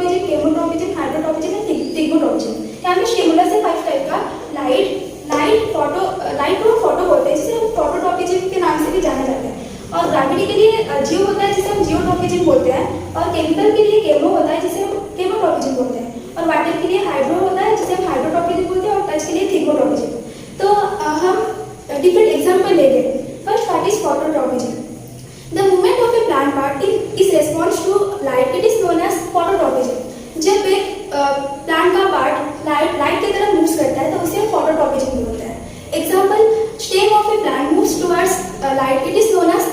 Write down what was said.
स्टिग्मोट्रोपिज्म, केमोट्रोपिज्म, hydrotropism and thigmotropism. यहाँ पे stimulus है 5 टाइप का, लाइट और फोटो बोलते हैं, जिसे हम फोटोट्रोपिज्म के नाम से भी जाना जाता है। और ग्रेविटी के लिए जियो होता है, जिसे हम जियोट्रोपिज्म बोलते हैं। और केमिकल के लिए केमो होता है, जिसे हम केमोट्रोपिज्म बोलते हैं। और वाटर के लिए हाइड्रो होता है, जिसे हम हाइड्रोट्रोपिज्म बोलते हैं। और टच के लिए थिग्मोट्रोपिज्म। तो हम डिफरेंट एग्जाम्पल लेंगे। First part is phototropism. The movement of a plant part is response to light. It is known as phototropism. जब एक प्लांट का पार्ट लाइट की तरफ मूव करता है तो उसे फोटोट्रोपिज्म बोलते हैं। Example, stem of a plant moves towards light, it is known as